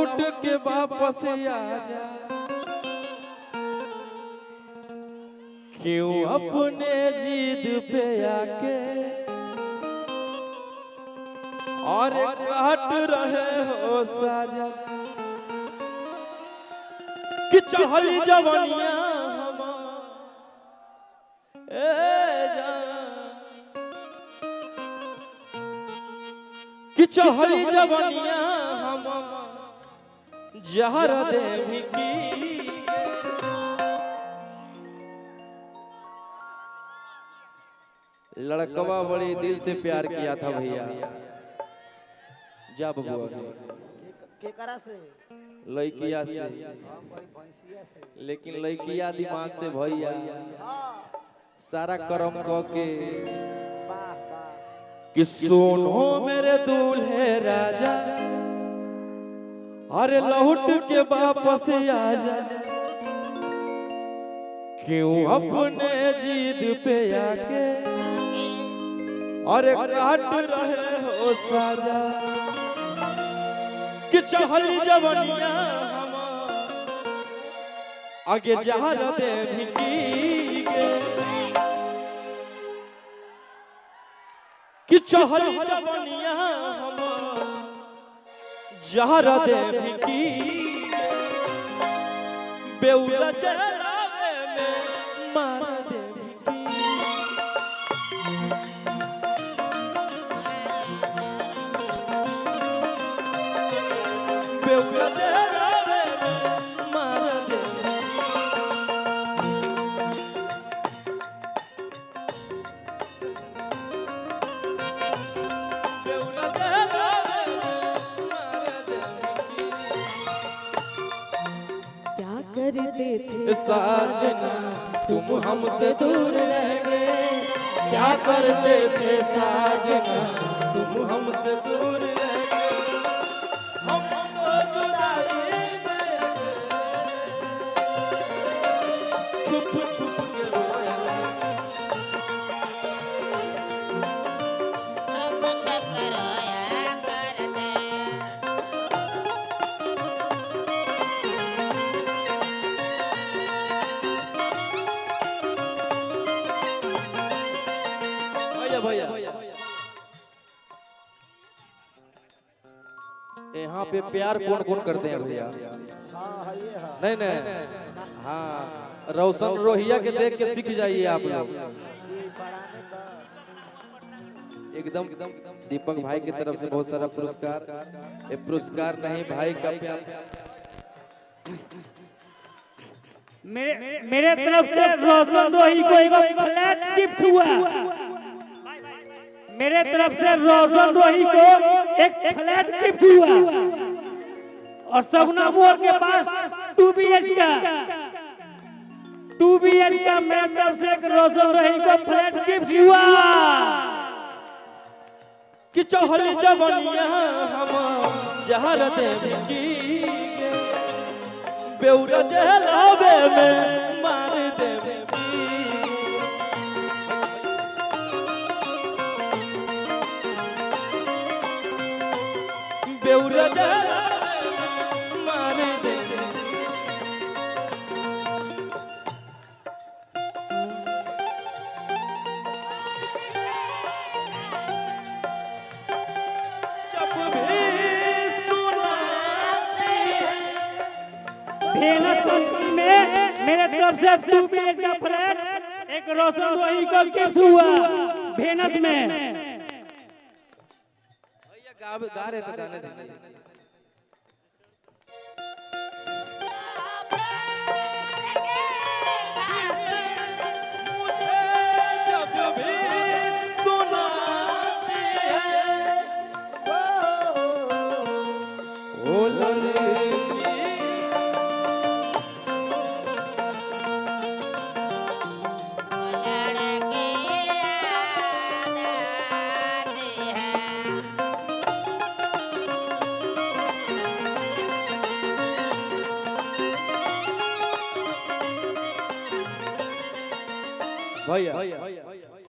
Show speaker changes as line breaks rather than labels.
लौट के वापस आ जा, क्यों अपने जिद पे आके और काट रहे हो साजा, कि चढ़ली जवानिया कि चढ़ली जवानिया हम जहर देवी की। लड़कवा बड़ी दिल से प्यार किया था भैया, जा बबुआ
केकरा से
लड़किया से, लेकिन लड़किया दिमाग से भैया सारा कर्म के कि सोनो मेरे दूल्हे राजा, अरे लौट के वापस आ जा, क्यों अपने जिद पे आके अरे काट रहे हो साजा, कि चढ़ली जवानिया हम आगे जहर देवी की गे, कि चढ़ली जवानिया हम जहर देवी की, बेउला जलावे में मार देवी की। बेउला जलावे में मार देवी
करते थे
साजना तुम हमसे दूर रह गए,
क्या करते थे साजना
तुम हमसे दूर रह गए, हम तो जुदाई में छुप छुप के रोया, भैया यहाँ पे प्यार कौन कौन करते हैं भैया? नहीं नहीं, हाँ रोशन रोहिया के देख के सीख जाइए आप लोग एकदम। दीपक भाई की तरफ से बहुत सारा पुरस्कार, ये पुरस्कार नहीं भाई का प्यार।
मेरे तरफ से रोशन रोही को एक फ्लैट गिफ्ट हुआ। मेरे तरफ से रोशन रोही को एक फ्लैट गिफ्ट हुआ, और सगुना मोड़ के पास 2 BH का मेरे तरफ से एक रोशन रोही को फ्लैट गिफ्ट हुआ,
कि चढ़ली जवानिया हम जहर देवी की, बेउरा जलावे में मार देवी की। बेउरा जलावे में मार देवी की। जब भी सुनाती
भेनस कंपनी में मेरे तरफ से 2 BH का फ्लैट एक रोशन रोही को गिफ्ट हुआ भेनस में।
गा रहे तो गाने देने। मुझे जब भी सुनाती है ओ लड़की, भैया